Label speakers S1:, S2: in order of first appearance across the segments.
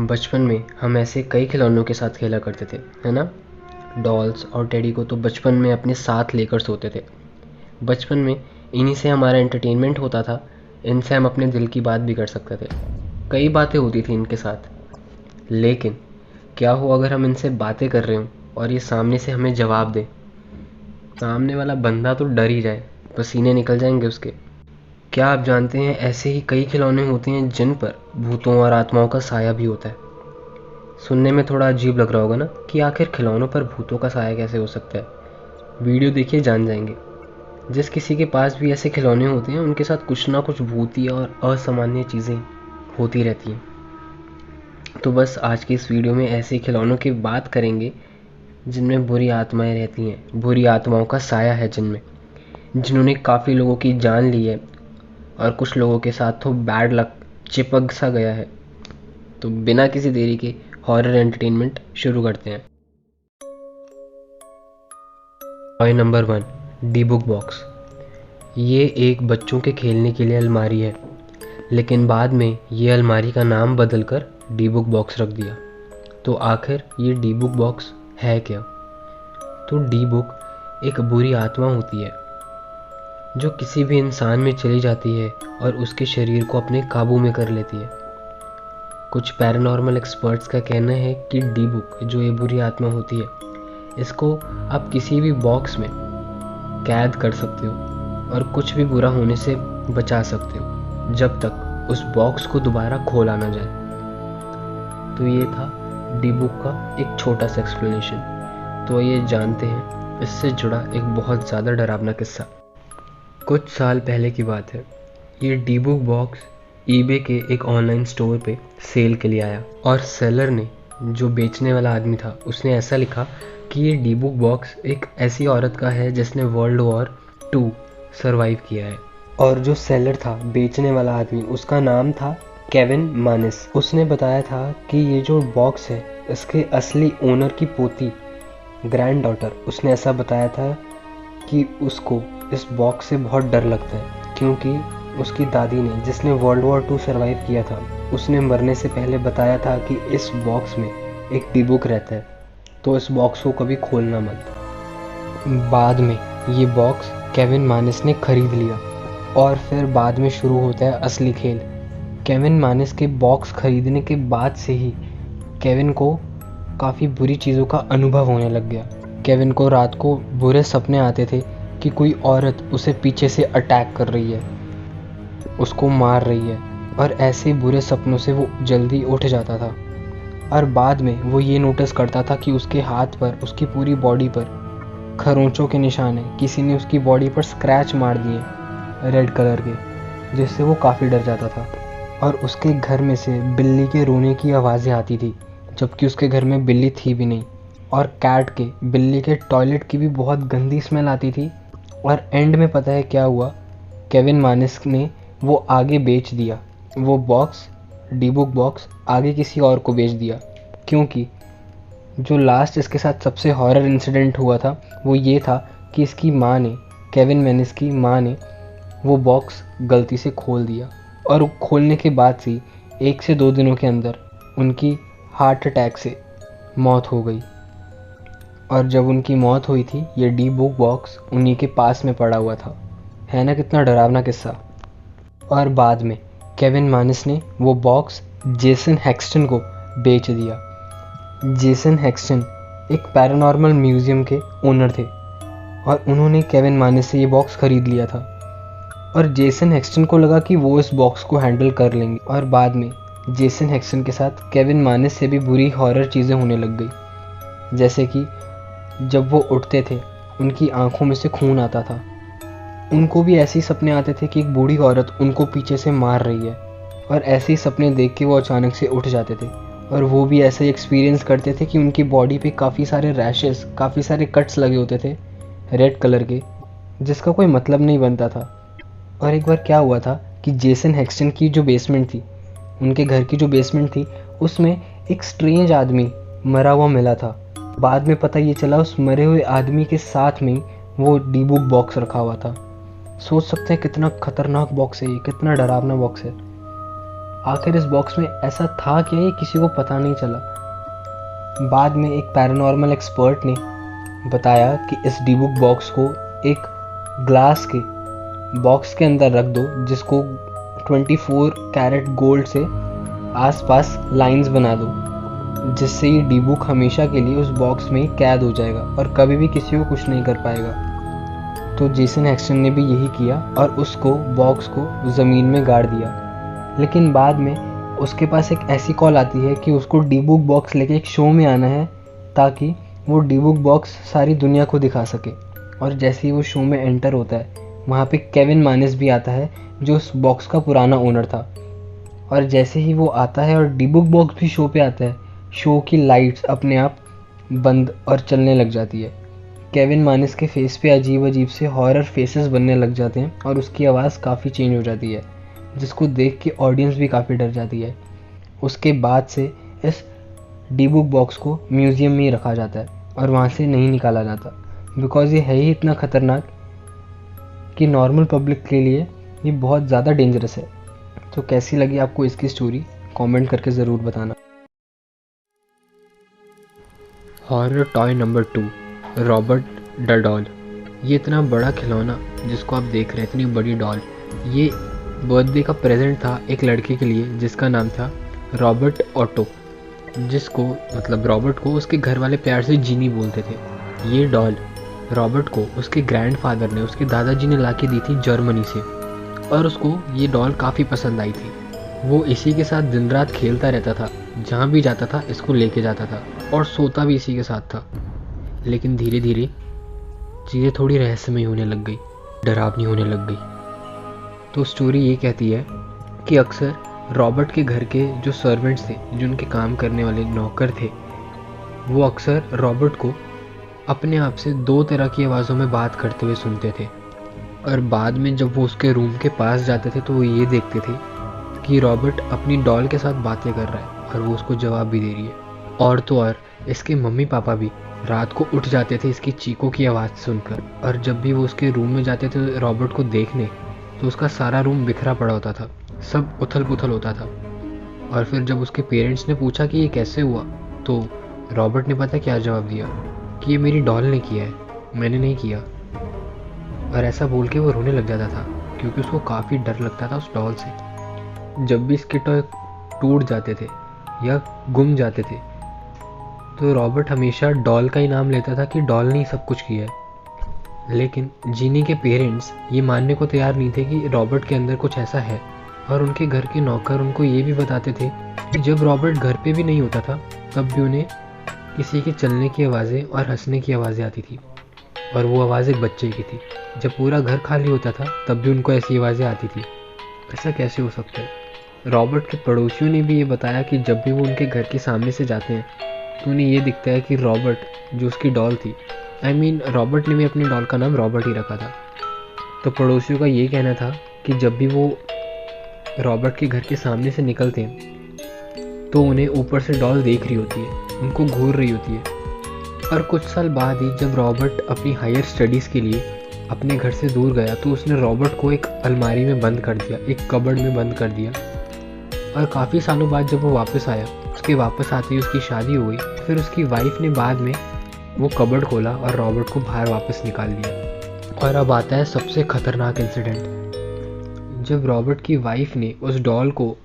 S1: बचपन में हम ऐसे कई खिलौनों के साथ खेला करते थे, है ना। डॉल्स और टेडी को तो बचपन में अपने साथ लेकर सोते थे। बचपन में इन्हीं से हमारा एंटरटेनमेंट होता था। इनसे हम अपने दिल की बात भी कर सकते थे। कई बातें होती थी इनके साथ। लेकिन क्या हो अगर हम इनसे बातें कर रहे हों और ये सामने से हमें जवाब दे। सामने वाला बंदा तो डर ही जाए, पसीने निकल जाएंगे उसके। क्या आप जानते हैं ऐसे ही कई खिलौने होते हैं जिन पर भूतों और आत्माओं का साया भी होता है। सुनने में थोड़ा अजीब लग रहा होगा ना कि आखिर खिलौनों पर भूतों का साया कैसे हो सकता है। वीडियो देखिए, जान जाएंगे। जिस किसी के पास भी ऐसे खिलौने होते हैं उनके साथ कुछ ना कुछ भूतिया और असामान्य चीज़ें होती रहती हैं। तो बस आज की इस वीडियो में ऐसे खिलौनों की बात करेंगे जिनमें बुरी आत्माएं रहती हैं, बुरी आत्माओं का साया है जिनमें, जिन्होंने काफ़ी लोगों की जान ली है और कुछ लोगों के साथ तो बैड लक चिपक सा गया है। तो बिना किसी देरी के हॉरर एंटरटेनमेंट शुरू करते हैं। Toy number 1, D book box. ये एक बच्चों के खेलने के लिए अलमारी है, लेकिन बाद में ये अलमारी का नाम बदलकर डी बुक बॉक्स रख दिया। तो आखिर ये डी बुक बॉक्स है क्या? तो डी बुक एक बुरी आत्मा होती है जो किसी भी इंसान में चली जाती है और उसके शरीर को अपने काबू में कर लेती है। कुछ पैरानॉर्मल एक्सपर्ट्स का कहना है कि डी बुक, जो ये बुरी आत्मा होती है, इसको आप किसी भी बॉक्स में कैद कर सकते हो और कुछ भी बुरा होने से बचा सकते हो जब तक उस बॉक्स को दोबारा खोला ना जाए। तो ये था डी बुक का एक छोटा सा एक्सप्लेनेशन। तो ये जानते हैं इससे जुड़ा एक बहुत ज़्यादा डरावना किस्सा। कुछ साल पहले की बात है। ये डी बुक बॉक्स ईबे के एक ऑनलाइन स्टोर पे सेल के लिए आया और सेलर ने, जो बेचने वाला आदमी था, उसने ऐसा लिखा कि ये डी बुक बॉक्स एक ऐसी औरत का है जिसने वर्ल्ड वॉर 2 सरवाइव किया है। और जो सेलर था, बेचने वाला आदमी, उसका नाम था केविन मानिस। उसने बताया था कि ये जो बॉक्स है इसके असली ओनर की पोती, ग्रैंड डॉटर, उसने ऐसा बताया था कि उसको इस बॉक्स से बहुत डर लगता है क्योंकि उसकी दादी ने, जिसने वर्ल्ड वॉर 2 सरवाइव किया था, उसने मरने से पहले बताया था कि इस बॉक्स में एक डी बुक रहता है, तो इस बॉक्स को कभी खोलना मत। बाद में ये बॉक्स केविन मानिस ने खरीद लिया और फिर बाद में शुरू होता है असली खेल। केविन मानिस के बॉक्स खरीदने के बाद से ही केविन को काफ़ी बुरी चीज़ों का अनुभव होने लग गया। केविन को रात को बुरे सपने आते थे कि कोई औरत उसे पीछे से अटैक कर रही है, उसको मार रही है, और ऐसे बुरे सपनों से वो जल्दी उठ जाता था। और बाद में वो ये नोटिस करता था कि उसके हाथ पर, उसकी पूरी बॉडी पर खरोंचों के निशान हैं। किसी ने उसकी बॉडी पर स्क्रैच मार दिए रेड कलर के, जिससे वो काफ़ी डर जाता था। और उसके घर में से बिल्ली के रोने की आवाज़ें आती थी, जबकि उसके घर में बिल्ली थी भी नहीं। और कैट के, बिल्ली के टॉयलेट की भी बहुत गंदी स्मेल आती थी। और एंड में पता है क्या हुआ? केविन मानिस ने वो आगे बेच दिया, वो बॉक्स, डी बुक बॉक्स आगे किसी और को बेच दिया, क्योंकि जो लास्ट इसके साथ सबसे हॉरर इंसिडेंट हुआ था वो ये था कि इसकी माँ ने, केविन मानिस की माँ ने, वो बॉक्स गलती से खोल दिया और खोलने के बाद से 1 से 2 दिनों के अंदर उनकी हार्ट अटैक से मौत हो गई। और जब उनकी मौत हुई थी, ये डी बुक बॉक्स उन्हीं के पास में पड़ा हुआ था। है ना कितना डरावना किस्सा। और बाद में केविन मानिस ने वो बॉक्स जेसन हेक्सटन को बेच दिया। जेसन हेक्सटन एक पैरानॉर्मल म्यूज़ियम के ओनर थे और उन्होंने केविन मानिस से ये बॉक्स ख़रीद लिया था। और जेसन हेक्सटन को लगा कि वो इस बॉक्स को हैंडल कर लेंगे। और बाद में जेसन हेक्सटन के साथ केविन मानिस से भी बुरी हॉरर चीज़ें होने लग गई। जैसे कि जब वो उठते थे उनकी आंखों में से खून आता था। उनको भी ऐसे ही सपने आते थे कि एक बूढ़ी औरत उनको पीछे से मार रही है, और ऐसे ही सपने देख के वो अचानक से उठ जाते थे। और वो भी ऐसे ही एक्सपीरियंस करते थे कि उनकी बॉडी पे काफ़ी सारे रैशेस, काफ़ी सारे कट्स लगे होते थे रेड कलर के, जिसका कोई मतलब नहीं बनता था। और एक बार क्या हुआ था कि जेसन हेक्सटन की जो बेसमेंट थी, उनके घर की जो बेसमेंट थी, उसमें एक स्ट्रेंज आदमी मरा हुआ मिला था। बाद में पता ये चला उस मरे हुए आदमी के साथ में वो डी बुक बॉक्स रखा हुआ था। सोच सकते हैं कितना खतरनाक बॉक्स है ये, कितना डरावना बॉक्स है। आखिर इस बॉक्स में ऐसा था क्या, ये किसी को पता नहीं चला। बाद में एक पैरानॉर्मल एक्सपर्ट ने बताया कि इस डी बुक बॉक्स को एक ग्लास के बॉक्स के अंदर रख दो, जिसको 24 कैरेट गोल्ड से आसपास लाइंस बना दो, जिससे ये डी बुक हमेशा के लिए उस बॉक्स में कैद हो जाएगा और कभी भी किसी को कुछ नहीं कर पाएगा। तो जेसन हेक्स्टन ने भी यही किया और उसको बॉक्स को ज़मीन में गाड़ दिया। लेकिन बाद में उसके पास एक ऐसी कॉल आती है कि उसको डी बुक बॉक्स लेके एक शो में आना है, ताकि वो डी बुक बॉक्स सारी दुनिया को दिखा सके। और जैसे ही वो शो में एंटर होता है, वहाँ पे केविन मानिस भी आता है, जो उस बॉक्स का पुराना ओनर था। और जैसे ही वो आता है और डी बुक बॉक्स भी शो पे आता है, शो की लाइट्स अपने आप बंद और चलने लग जाती है। केविन मानिस के फेस पे अजीब अजीब से हॉरर फेसेस बनने लग जाते हैं और उसकी आवाज़ काफ़ी चेंज हो जाती है, जिसको देख के ऑडियंस भी काफ़ी डर जाती है। उसके बाद से इस डी बुक बॉक्स को म्यूज़ियम में ही रखा जाता है और वहाँ से नहीं निकाला जाता, बिकॉज़ ये है ही इतना ख़तरनाक कि नॉर्मल पब्लिक के लिए ये बहुत ज़्यादा डेंजरस है। तो कैसी लगी आपको इसकी स्टोरी, कमेंट करके ज़रूर बताना। Horror toy number 2, Robert the doll. ये इतना बड़ा खिलौना जिसको आप देख रहे हैं, इतनी बड़ी डॉल, ये बर्थडे का प्रेजेंट था एक लड़के के लिए जिसका नाम था रॉबर्ट ऑटो, जिसको मतलब रॉबर्ट को उसके घर वाले प्यार से जीनी बोलते थे। ये डॉल रॉबर्ट को उसके ग्रैंडफादर ने, उसके दादाजी ने ला के दी थी जर्मनी से, और उसको ये डॉल काफ़ी पसंद आई थी। वो इसी के साथ दिन रात खेलता रहता था, जहाँ भी जाता था इसको लेके जाता था और सोता भी इसी के साथ था। लेकिन धीरे धीरे चीज़ें थोड़ी रहस्यमय होने लग गई, डरावनी होने लग गई। तो स्टोरी ये कहती है कि अक्सर रॉबर्ट के घर के जो सर्वेंट्स थे, जो उनके काम करने वाले नौकर थे, वो अक्सर रॉबर्ट को अपने आप से 2 तरह की आवाज़ों में बात करते हुए सुनते थे। और बाद में जब वो उसके रूम के पास जाते थे तो वो ये देखते थे कि रॉबर्ट अपनी डॉल के साथ बातें कर रहा है और वो उसको जवाब भी दे रही है। और तो और इसके मम्मी पापा भी रात को उठ जाते थे इसकी चीखों की आवाज़ सुनकर, और जब भी वो उसके रूम में जाते थे रॉबर्ट को देखने, तो उसका सारा रूम बिखरा पड़ा होता था, सब उथल पुथल होता था। और फिर जब उसके पेरेंट्स ने पूछा कि ये कैसे हुआ, तो रॉबर्ट ने पता क्या जवाब दिया कि ये मेरी डॉल ने किया है, मैंने नहीं किया। और ऐसा बोल के वो रोने लग जाता था, क्योंकि उसको काफ़ी डर लगता था उस डॉल से। जब भी इसके टॉय टूट जाते थे या गुम जाते थे, तो रॉबर्ट हमेशा डॉल का ही नाम लेता था कि डॉल ने सब कुछ किया है। लेकिन जीनी के पेरेंट्स ये मानने को तैयार नहीं थे कि रॉबर्ट के अंदर कुछ ऐसा है, और उनके घर के नौकर उनको ये भी बताते थे कि जब रॉबर्ट घर पे भी नहीं होता था, तब भी उन्हें किसी के चलने की आवाज़ें और हंसने की आवाज़ें आती थी, और वो आवाज़ एक बच्चे की थी। जब पूरा घर खाली होता था तब भी उनको ऐसी आवाज़ें आती थी। ऐसा कैसे हो सकता है? रॉबर्ट के पड़ोसियों ने भी ये बताया कि जब भी वो उनके घर के सामने से जाते हैं तो उन्हें ये दिखता है कि रॉबर्ट, जो उसकी डॉल थी, रॉबर्ट ने भी अपनी डॉल का नाम रॉबर्ट ही रखा था। तो पड़ोसियों का ये कहना था कि जब भी वो रॉबर्ट के घर के सामने से निकलते हैं तो उन्हें ऊपर से डॉल देख रही होती है, उनको घूर रही होती है। और कुछ साल बाद ही जब रॉबर्ट अपनी हायर स्टडीज़ के लिए अपने घर से दूर गया, तो उसने रॉबर्ट को एक अलमारी में बंद कर दिया, एक कबर्ड में बंद कर दिया। और काफ़ी सालों बाद जब वो वापस आया, उसके वापस आते ही उसकी शादी हुई। फिर उसकी वाइफ ने बाद में वो कबर्ड खोला और रॉबर्ट को बाहर वापस निकाल दिया। और अब आता है सबसे ख़तरनाक इंसिडेंट। जब रॉबर्ट की वाइफ ने उस डॉल को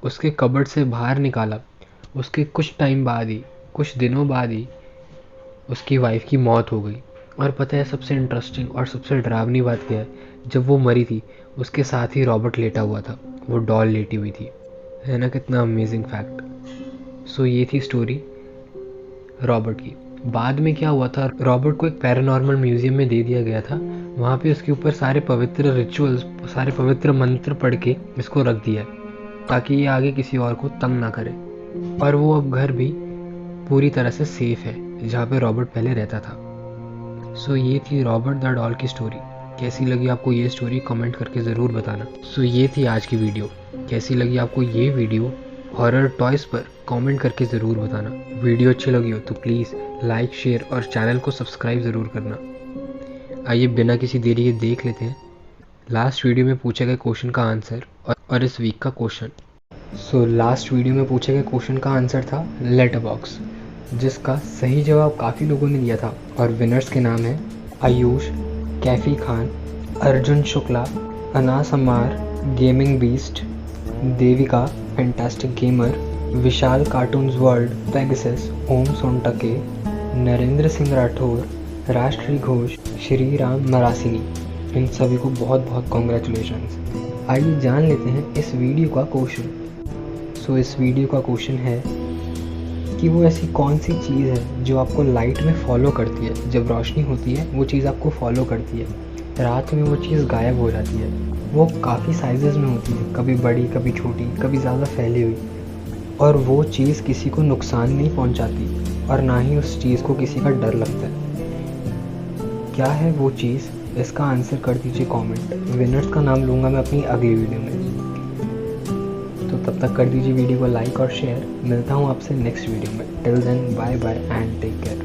S1: उसके कबर्ड से बाहर निकाला, उसके कुछ टाइम बाद ही, कुछ दिनों बाद ही उसकी वाइफ की मौत हो गई। और पता है सबसे इंटरेस्टिंग और सबसे डरावनी बात क्या है? जब वो मरी थी उसके साथ ही रॉबर्ट लेटा हुआ था, वो डॉल लेटी हुई थी। है ना कितना अमेजिंग फैक्ट। सो ये थी स्टोरी रॉबर्ट की। बाद में क्या हुआ था, रॉबर्ट को एक पैरानॉर्मल म्यूजियम में दे दिया गया था। वहाँ पे उसके ऊपर सारे पवित्र रिचुअल्स, सारे पवित्र मंत्र पढ़ के इसको रख दिया है, ताकि ये आगे किसी और को तंग ना करे। और वो अब घर भी पूरी तरह से सेफ है, जहाँ पे रॉबर्ट पहले रहता था। सो ये थी रॉबर्ट द डॉल की स्टोरी। कैसी लगी आपको ये स्टोरी, कमेंट करके ज़रूर बताना। सो ये थी आज की वीडियो। कैसी लगी आपको ये वीडियो हॉरर टॉयज़ पर, कमेंट करके ज़रूर बताना। वीडियो अच्छी लगी हो तो प्लीज़ लाइक, शेयर और चैनल को सब्सक्राइब ज़रूर करना। आइए बिना किसी देरी के देख लेते हैं लास्ट वीडियो में पूछे गए क्वेश्चन का आंसर और इस वीक का क्वेश्चन।
S2: सो लास्ट वीडियो में पूछे गए क्वेश्चन का आंसर था लेटर बॉक्स, जिसका सही जवाब काफ़ी लोगों ने दिया था। और विनर्स के नाम हैं Ayush, Kaifi Khan, Arjun Shukla, Anas Ammar, gaming beast, Devika fantastic gamer, Vishal cartoons world, Pegasus, Om Sontakke, Narendra Singh Rathore, Rashtriya Ghosh, Shri Ram Marasini. इन सभी को बहुत बहुत कॉन्ग्रेचुलेशंस। आइए जान लेते हैं इस वीडियो का क्वेश्चन। सो इस वीडियो का क्वेश्चन है कि वो ऐसी कौन सी चीज़ है जो आपको लाइट में फॉलो करती है। जब रोशनी होती है वो चीज़ आपको फॉलो करती है, रात में वो चीज़ गायब हो जाती है। वो काफ़ी साइजेस में होती है, कभी बड़ी कभी छोटी, कभी ज़्यादा फैली हुई, और वो चीज़ किसी को नुकसान नहीं पहुंचाती और ना ही उस चीज़ को किसी का डर लगता है। क्या है वो चीज़? इसका आंसर कर दीजिए कमेंट। विनर्स का नाम लूँगा मैं अपनी अगली वीडियो में। तो तब तक कर दीजिए वीडियो को लाइक और शेयर। मिलता हूँ आपसे नेक्स्ट वीडियो में। Till then bye bye and take care.